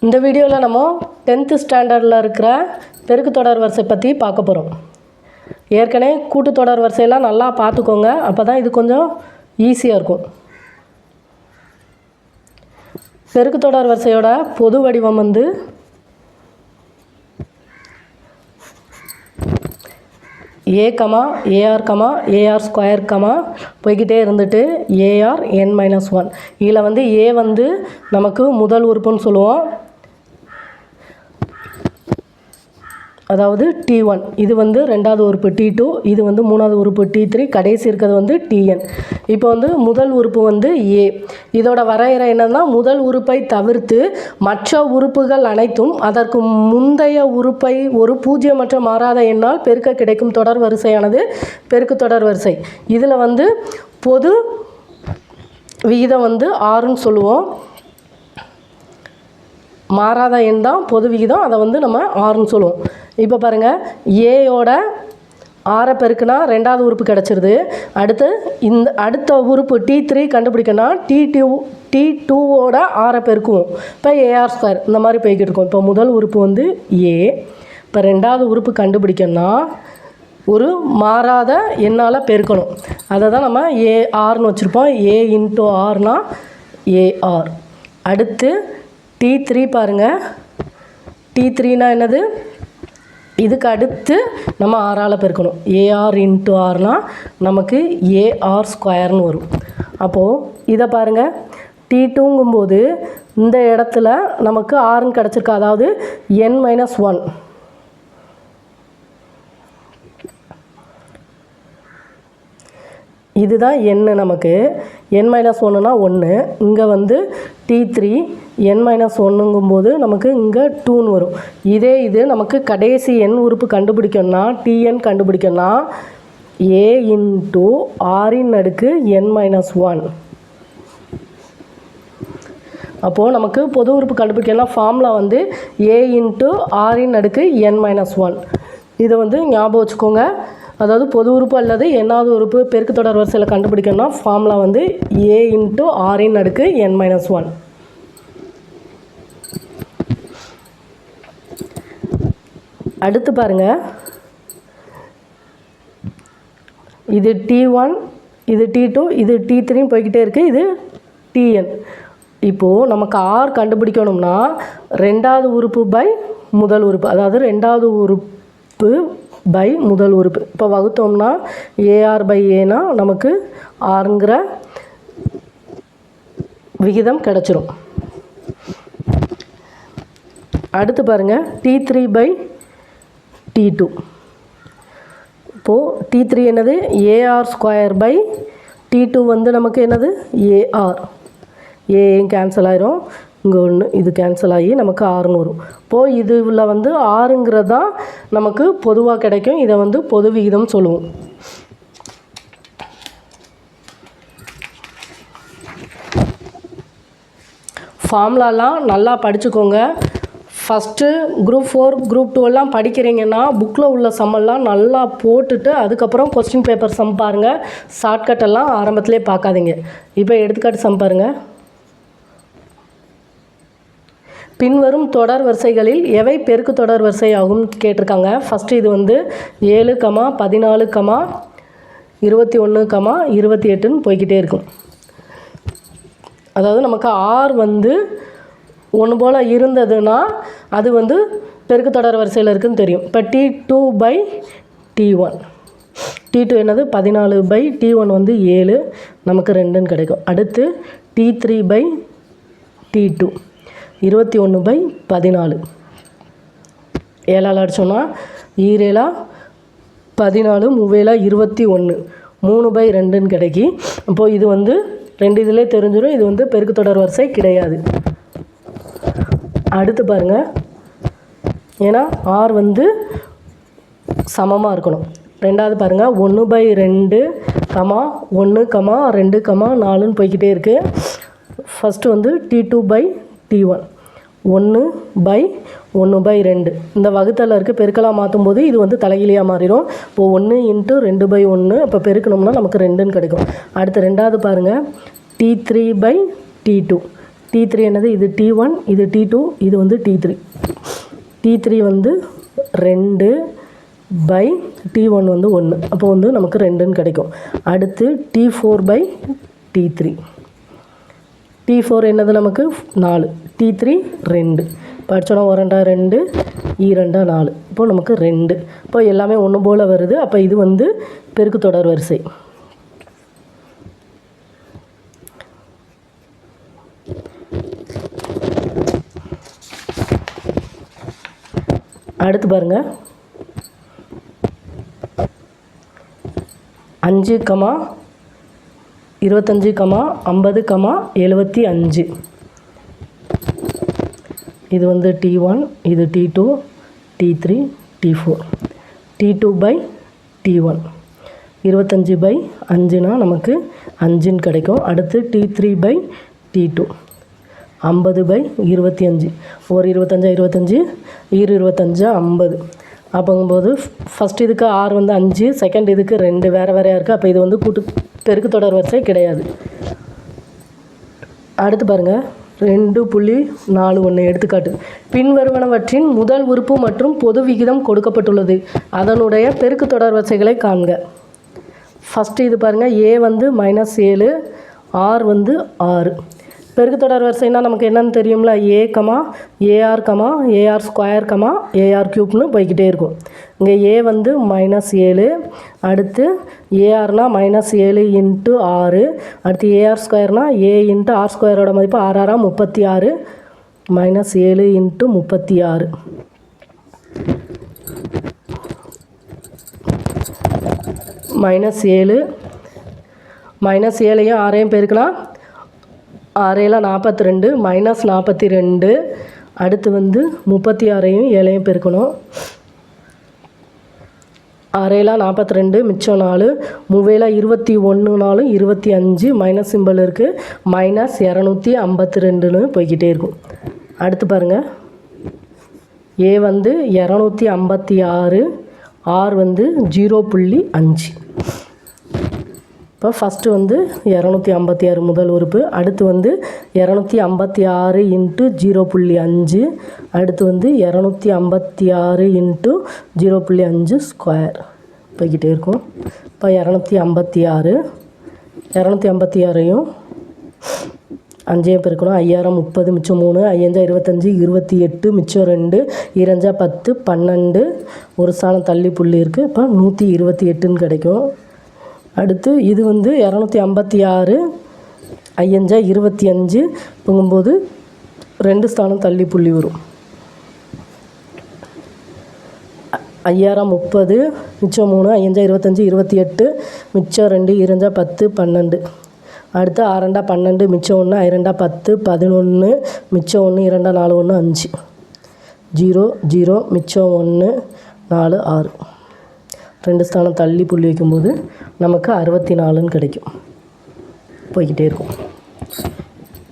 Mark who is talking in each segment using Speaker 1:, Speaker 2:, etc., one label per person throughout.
Speaker 1: இந்த வீடியோவில் நம்ம 10th ஸ்டாண்டர்டில் இருக்கிற பெருக்கு தொடர் வரிசை பற்றி பார்க்க போகிறோம். ஏற்கனவே கூட்டு தொடர் வரிசையெல்லாம் நல்லா பார்த்துக்கோங்க, அப்போ தான் இது கொஞ்சம் ஈஸியாக இருக்கும். பெருக்கு தொடர் வரிசையோட பொது வடிவம் வந்து A comma A R comma A R square comma போய்கிட்டே இருந்துட்டு ஏஆர் n-1. இதில் வந்து ஏ வந்து நமக்கு முதல் உறுப்புன்னு சொல்லுவோம், அதாவது T1. இது வந்து ரெண்டாவது உறுப்பு T2, இது வந்து மூணாவது உறுப்பு T3, கடைசி இருக்கிறது வந்து Tn. இப்போ வந்து முதல் உறுப்பு வந்து A. இதோட வரையறை என்னன்னா, முதல் உறுப்பை தவிர்த்து மற்ற உறுப்புகள் அனைத்தும் அதற்கு முந்தைய உறுப்பை ஒரு பூஜ்ஜியமற்ற மாறாத எண்ணால் பெருக்க கிடைக்கும் தொடர் வரிசையானது பெருக்கு தொடர் வரிசை. இதில் வந்து பொது விகிதம் வந்து ஆறுன்னு சொல்லுவோம். மாறாத எண் தான் பொது விகிதம், அதை வந்து நம்ம ஆறுன்னு சொல்லுவோம். இப்போ பாருங்கள், ஏயோட ஆறை பெருக்குனா ரெண்டாவது உறுப்பு கிடச்சிருது. அடுத்த உறுப்பு T3 கண்டுபிடிக்கனா T2ஓட ஆறை பெருக்குவோம். இப்போ ஏஆர் ஸ்கொயர் இந்த மாதிரி போய்கிட்டு இருக்கோம். இப்போ முதல் உறுப்பு வந்து ஏ. இப்போ ரெண்டாவது உறுப்பு கண்டுபிடிக்கணும்னா ஒரு மாறாத எண்ணால் பெருக்கணும். அதை தான் நம்ம ஏஆர்னு வச்சுருப்போம். A into ஆர்னா AR. அடுத்து T3 பாருங்கள், T3னா என்னது? இதுக்கு அடுத்து நம்ம ஆறால் பெருக்கணும். ஏஆர் இன்ட்டு ஆர்னா நமக்கு ஏஆர் ஸ்கொயர்னு வரும். அப்போது இதை பாருங்கள், T2ங்கும்போது இந்த இடத்துல நமக்கு ஆறுன்னு கிடச்சிருக்கு, அதாவது n-1. இதுதான் n நமக்கு. n-1னா 1. இங்கே வந்து T3 n-1ங்கும்போது நமக்கு இங்கே 2ன்னு வரும். இதே இது நமக்கு கடைசி n உறுப்பு கண்டுபிடிக்கணும்னா Tn கண்டுபிடிக்கணும்னா a இன்ட்டு ஆரின் அடுக்கு n-1. அப்போது நமக்கு பொது உறுப்பு கண்டுபிடிக்கணும்னா ஃபார்முலா வந்து a இன்ட்டு ஆரின் அடுக்கு n-1. இதை வந்து ஞாபகம் வச்சுக்கோங்க. அதாவது பொது உறுப்பு அல்லது எண்ணாவது உறுப்பு பெருக்கு தொடர் வரிசையில் கண்டுபிடிக்கணும்னா ஃபார்முலா வந்து a இன்ட்டு ஆரின் அடுக்கு n-1. அடுத்து பாருங்கள், இது T1, இது T2, இது T3 போய்கிட்டே இருக்குது, இது Tn. இப்போது நமக்கு ஆர் கண்டுபிடிக்கணும்னா ரெண்டாவது உறுப்பு பை முதல் உறுப்பு, அதாவது ரெண்டாவது உறுப்பு பை முதல் உறுப்பு. இப்போ வகுத்தோம்னா ஏஆர் பை ஏனா நமக்கு ஆறுங்கிற விகிதம் கிடச்சிரும். அடுத்து பாருங்கள், T3 பை T2. இப்போது T3 என்னது? ஏஆர் ஸ்கொயர் பை T2 வந்து நமக்கு என்னது? ஏஆர். ஏயும் கேன்சல் ஆயிரும், இங்கே ஒன்று இது கேன்சல் ஆகி நமக்கு ஆறுன்னு வரும். இப்போது இதில் வந்து ஆறுங்கிறது தான் நமக்கு பொதுவாக கிடைக்கும். இதை வந்து பொது விகிதம் சொல்லுவோம். ஃபார்முலாலாம் நல்லா படிச்சுக்கோங்க. ஃபஸ்ட்டு குரூப் 4 குரூப் 2 படிக்கிறீங்கன்னா புக்கில் உள்ள சம்மெல்லாம் நல்லா போட்டுட்டு அதுக்கப்புறம் கொஸ்டின் பேப்பர் சம் பாருங்கள். ஷார்ட்கட்டெல்லாம் ஆரம்பத்திலே பார்க்காதீங்க. இப்போ எடுத்துக்காட்டு சம் பாருங்கள். பின்வரும் தொடர் வரிசைகளில் எவை பெருக்கு தொடர் வரிசை ஆகும் கேட்டிருக்காங்க. ஃபஸ்ட்டு இது வந்து 7, 14, 21, 28ன்னு போய்கிட்டே இருக்கும். அதாவது நமக்கு ஆர் வந்து ஒன்று போல் இருந்ததுன்னா அது வந்து பெருக்கு தொடர் வரிசையில் இருக்குதுன்னு தெரியும். இப்போ T2 பை T1. T2 என்னது? 14 பை T1 வந்து 7, நமக்கு 2ன்னு கிடைக்கும். அடுத்து T3 பை T2 21 பை 14. 7ஆல் அடித்தோன்னா 7 14, 3 21, 3 பை 2ன்னு கிடைக்கி. அப்போது இது வந்து 2 இதிலே தெரிஞ்சிடும், இது வந்து பெருக்கு தொடர் வரிசை கிடையாது. அடுத்து பாருங்கள், ஏன்னா ஆர் வந்து சமமாக இருக்கணும். ரெண்டாவது பாருங்கள், 1 பை 2, 1, 2, 4ன்னு போய்கிட்டே இருக்குது. ஃபஸ்ட்டு வந்து T2 by T1 1 by 1 by 2. இந்த வகுத்தலில் இருக்குது, பெருக்கலாக மாற்றும் போது இது வந்து தலைகீழியாக மாறிடும். இப்போது 1 இன்ட்டு 2 பை 1, இப்போ பெருக்கணும்னா நமக்கு 2ன்னு கிடைக்கும். அடுத்து ரெண்டாவது பாருங்கள், T3 பை T2. T3 என்னது, இது T1, இது T2, இது வந்து T3. T3 வந்து 2 பை T1 வந்து 1, அப்போ வந்து நமக்கு 2ன்னு கிடைக்கும். அடுத்து T4 பை T3. T4 என்னது நமக்கு 4, T3 2. படித்தோன்னா 1 2 2 4, இப்போ நமக்கு 2. இப்போ எல்லாமே ஒன்று போல் வருது. அப்போ இது வந்து பெருக்கு தொடர் வரிசை. அடுத்து பாருங்க, 5, 25, 50, 75. இது வந்து T1, இது T2, T3, T4. T2 by T1 25 by 5னா நமக்கு 5ன்னு கிடைக்கும். அடுத்து T3 பை T2 50 பை 25. ஒரு 25 25, 25 50. அப்போங்கும்போது ஃபஸ்ட் இதுக்கு R வந்து 5, செகண்ட் இதுக்கு 2 வேறு வேறையாக இருக்குது. அப்போ இது வந்து பெருக்கு தொடர் வரிசை கிடையாது. அடுத்து பாருங்கள், 2.41 எடுத்துக்காட்டு. பின்வருவனவற்றின் முதல் உறுப்பு மற்றும் பொது விகிதம் கொடுக்கப்பட்டுள்ளது. அதனுடைய பெருக்கு தொடர் வரிசைகளை காண்க. ஃபஸ்ட்டு இது பாருங்கள், A வந்து -7, R வந்து 6. பெருக்கு தொடர் வரிசைனா நமக்கு என்னன்னு தெரியும்ல, A, AR, AR square, AR க்யூப்னு போய்கிட்டே இருக்கும். இங்கே A வந்து -7, அடுத்து ARனா -7 × 6, அடுத்து AR ஸ்கொயர்னா A × R ஸ்கொயரோட மதிப்பு 6 36, -7 × 36. -7யும் 6யும் பெருக்கலாம், 6 42, -42. அடுத்து வந்து 36யும் 7யும் பெருக்கணும். 6 42, மிச்சம் 4, 3 21, 25, மைனஸ் சிம்பிள் இருக்குது, -252ன்னு போய்கிட்டே இருக்கும். அடுத்து பாருங்கள், A வந்து 256, R வந்து 0.5. இப்போ ஃபஸ்ட்டு வந்து 256 முதல் உறுப்பு. அடுத்து வந்து 256 × 0.5. அடுத்து வந்து 256 × 0.5 ஸ்கொயர் போய்கிட்டே இருக்கும். இப்போ 256யும் 5யும் பெருக்கணும். 5000 30, மிச்சம் 3, 5 25, 28, மிச்சம் 2, 2 10, 12. ஒரு ஸ்தானம் தள்ளி புள்ளி இருக்குது. இப்போ 128ன்னு கிடைக்கும். அடுத்து இது வந்து 256, 5 25 போகும்போது 2 ஸ்தானம் தள்ளி புள்ளி வரும். 5000 30, மிச்சம் 3, 5 25, 28, மிச்சம் 2, 2 10, 12. அடுத்து 6 12, மிச்சம் 1, 2 10, 11, மிச்சம் 1, 2 4 1 5, 0 0, மிச்சம் 1 4 6. 2 ஸ்தானம் தள்ளி புள்ளி வைக்கும்போது நமக்கு 64ன்னு கிடைக்கும். போய்கிட்டே இருக்கும்.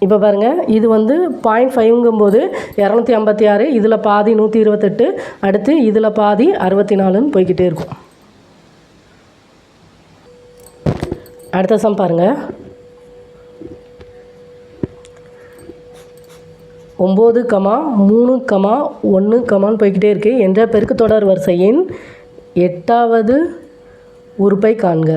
Speaker 1: இப்போ பாருங்கள், இது வந்து 0.5ங்கும்போது 256, இதில் பாதி 128, அடுத்து இதில் பாதி 64ன்னு போய்கிட்டே இருக்கும். அடுத்த சம் பாருங்கள், 9, 3, 1, போய்கிட்டே இருக்குது என்ற பெருக்கு தொடர் வரிசையின் 8வது உறுப்பை காண்க.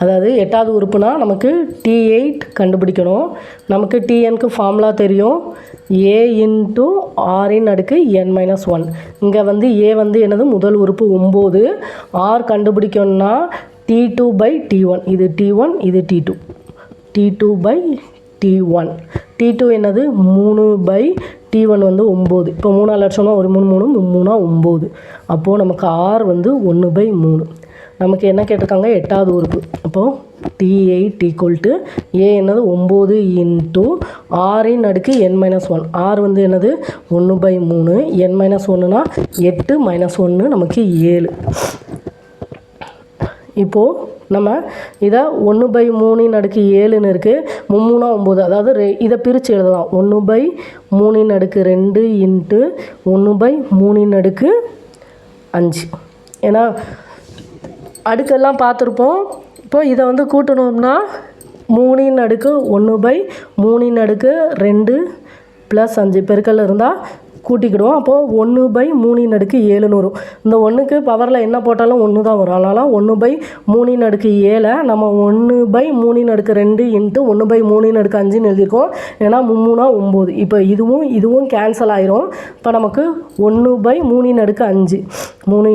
Speaker 1: அதாவது 8வது உறுப்புனா நமக்கு T8 கண்டுபிடிக்கணும். நமக்கு Tnக்கு ஃபார்முலா தெரியும், A × R⁻n-1. இங்கே வந்து A வந்து என்னது முதல் உறுப்பு 9, R கண்டுபிடிக்கணும்னா T2 பை T1. இது T1, இது T2. T2 by T1. T2 என்னது 3 பை T1 வந்து 9. இப்போ 3 லட்சம்னா ஒரு 3 3 9. அப்போது நமக்கு R வந்து 1/3. நமக்கு என்ன கேட்டிருக்காங்க, 8வது உறுப்பு. அப்போது T8 = A என்னது 9 × R⁻n-1. R வந்து என்னது 1/3, n-1னா 8, -1 நமக்கு 7. இப்போது நம்ம இதை 1/3⁻7ன்னு இருக்குது, 3 9. அதாவது இதை பிரித்து எழுதலாம், 1/3² × 1/3⁵. ஏன்னா அடுக்கெல்லாம் பார்த்துருப்போம், இப்போ இதை வந்து கூட்டணும்னா 3/1/3 + 5 பெருக்கல் இருந்தால் கூட்டிக்கிடுவோம். அப்போது 1/3 வரும். இந்த 1க்கு பவரில் என்ன போட்டாலும் 1 தான் வரும். அதனால் 1/3 நம்ம 1/3 இன்ட்டு 1/3 எழுதியிருக்கோம். ஏன்னா 3 9. இப்போ இதுவும் கேன்சல் ஆயிரும். இப்போ நமக்கு 1/3 3 × 3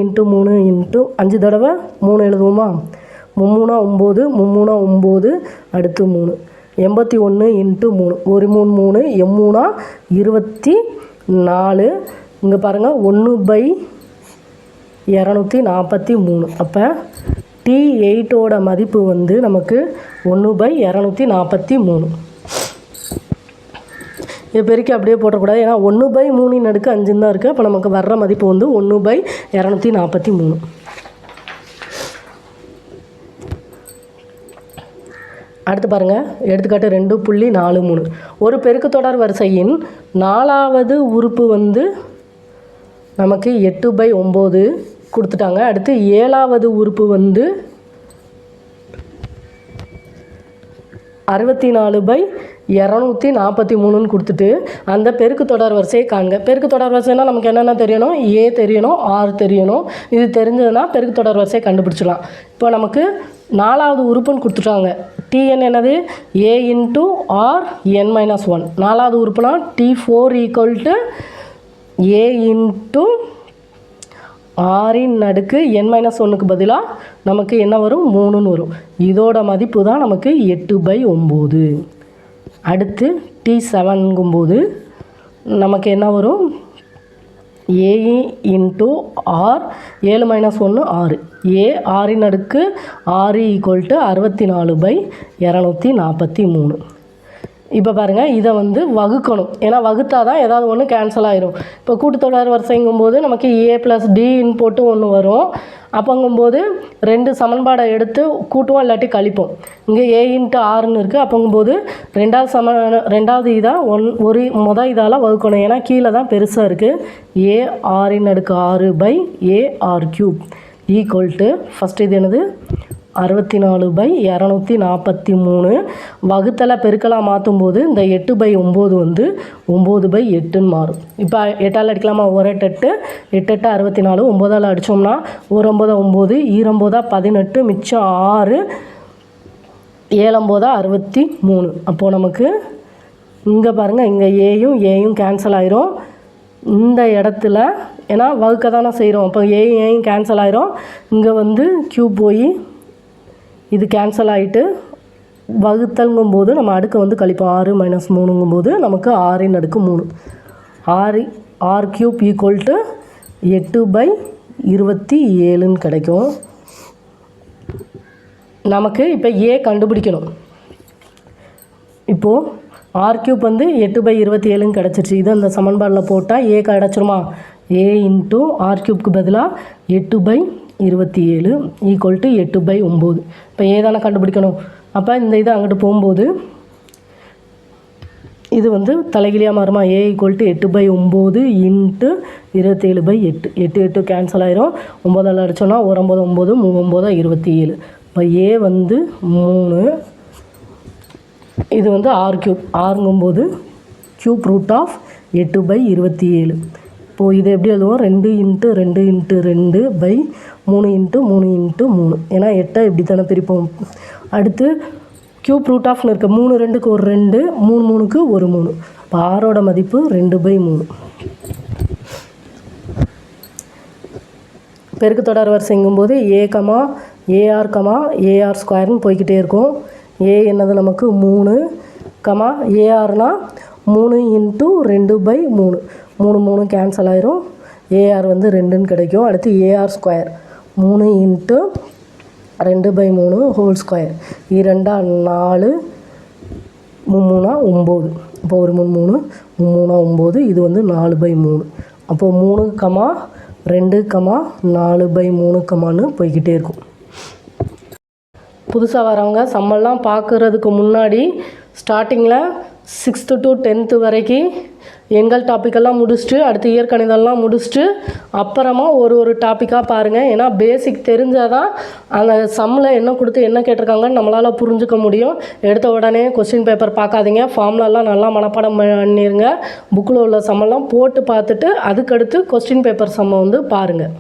Speaker 1: × 5 தடவை 3 எழுதுவோமா? 3 9 3 9 அடுத்து 3 81 × 3 1 3 3 24. இங்கே பாருங்கள் 1/243. அப்போ T8ஓட மதிப்பு வந்து நமக்கு 1/243. இது பெருக்கி அப்படியே போட்டக்கூடாது. ஏன்னா 1/3 தான் இருக்குது. அப்போ நமக்கு வர்ற மதிப்பு வந்து 1/243. அடுத்து பாருங்கள், எடுத்துக்காட்டு 2.43. ஒரு பெருக்குத்தொடர் வரிசையின் 4வது உறுப்பு வந்து நமக்கு 8/9 கொடுத்துட்டாங்க. அடுத்து 7வது உறுப்பு வந்து 64/243 கொடுத்துட்டு அந்த பெருக்குத்தொடர் வரிசையை காண்க. பெருக்குத்தொடர் வரிசைனா நமக்கு என்னென்ன தெரியணும்? A தெரியணும், R தெரியணும். இது தெரிஞ்சதுன்னா பெருக்குத்தொடர் வரிசையை கண்டுபிடிச்சிடலாம். இப்போ நமக்கு 4வது உறுப்புன்னு கொடுத்துட்டாங்க. Tn என்னது? A × R n - 1. 4வது உறுப்புனா T4 = A × R⁻n - 1க்கு பதிலாக நமக்கு என்ன வரும்? 3ன்னு வரும். இதோட மதிப்பு தான் நமக்கு 8/9. அடுத்து T7ங்கும்போது நமக்கு என்ன வரும்? A × R 7 - 1 6. A R⁻6 = 64/243. இப்போ பாருங்கள், இதை வந்து வகுக்கணும். ஏன்னா வகுத்தா தான் ஏதாவது ஒன்று கேன்சல் ஆயிரும். இப்போ கூட்டுத்தொடர் வரிசைங்கும்போது நமக்கு A + D போட்டு ஒன்று வரும். அப்போங்கும்போது 2 சமன்பாடை எடுத்து கூட்டுவோம், இல்லாட்டி கழிப்போம். இங்கே A × Rன்னு இருக்குது. அப்போங்கும்போது ரெண்டாவது இதாக மொதல் இதால் வகுக்கணும். ஏன்னா கீழே தான் பெருசாக இருக்குது. A R⁻6/AR³ = ஃபஸ்ட்டு இது என்னது? 64/243. வகுத்தலை பெருக்கலாக மாற்றும்போது இந்த 8/9 வந்து 9/8ன்னு மாறும். இப்போ 8ஆல் அடிக்கலாமா? 1 8 8 8 64. 9ஆல் அடித்தோம்னா 1 9 9 2 18 மிச்சம் 6 7 63. அப்போது நமக்கு இங்கே பாருங்கள், இங்கே ஏயும் கேன்சல் ஆயிரும். இந்த இடத்துல ஏன்னா வகுக்க தானே செய்கிறோம். அப்போ ஏயும் கேன்சல் ஆயிரும். இங்கே வந்து கியூப் போய் இது கேன்சல் ஆகிட்டு வகுத்தல்ங்கும்போது நம்ம அடுக்க வந்து கழிப்போம். 6 - 3ங்கும்போது நமக்கு 6⁻3 R³ = 8/27ன்னு கிடைக்கும். நமக்கு இப்போ A கண்டுபிடிக்கணும். இப்போது R³ வந்து 8/27ன்னு கிடச்சிருச்சு. இது அந்த சமன்பாடில் போட்டால் A கிடச்சிருமா? A × R³ பதிலாக 8/27 = 8/9. இப்போ A தானே கண்டுபிடிக்கணும். அப்போ இந்த இது அங்கிட்டு போகும்போது இது வந்து தலைகீழியாக மாறுமா? A = 8/9 × 27/8. 8 8 கேன்சல் ஆயிரும். 9ஆல் அடித்தோன்னா 1 9 9 3 9 27. இப்போ A வந்து 3. இது வந்து R³ Rங்கும்போது √8/27. இப்போது இது எப்படி எழுதுவோம்? 2 × 2 × 2/3 × 3 × 3. ஏன்னா 8 இப்படி தானே பிரிப்போம். அடுத்து √ன்னு இருக்க 3 2க்கு ஒரு 2 3 3க்கு ஒரு 3. இப்போ ஆரோட மதிப்பு 2/3. பெருக்குத்தொடர் வரிசைங்கும்போது A, AR, AR² போய்கிட்டே இருக்கும். A என்னது நமக்கு 3, ARனா 3 × 2/3. 3 3 கேன்சல் ஆயிரும். AR வந்து 2ன்னு கிடைக்கும். அடுத்து AR² 3 × 2/3 2 4 3 9. அப்போ ஒரு 3 3 9. இது வந்து 4/3. அப்போது 3, 2, 4/3ன்னு போய்கிட்டே இருக்கும். புதுசாக வரவங்க சம்மெல்லாம் பார்க்குறதுக்கு முன்னாடி ஸ்டார்டிங்கில் 6th to 10th வரைக்கும் எண்கள் டாப்பிக்கெல்லாம் முடிச்சுட்டு அடுத்து இயற்கணிதம்லாம் முடிச்சுட்டு அப்புறமா ஒரு டாப்பிக்காக பாருங்கள். ஏன்னா பேசிக் தெரிஞ்சால் தான் அந்த சம்மில் என்ன கொடுத்து என்ன கேட்டிருக்காங்கன்னு நம்மளால் புரிஞ்சுக்க முடியும். எடுத்த உடனே கொஸ்டின் பேப்பர் பார்க்காதீங்க, ஃபார்முலாலாம் நல்லா மனப்பாடம் பண்ணிடுங்க. புக்கில் உள்ள சம்மெல்லாம் போட்டு பார்த்துட்டு அதுக்கடுத்து கொஸ்டின் பேப்பர் சம்மை வந்து பாருங்கள்.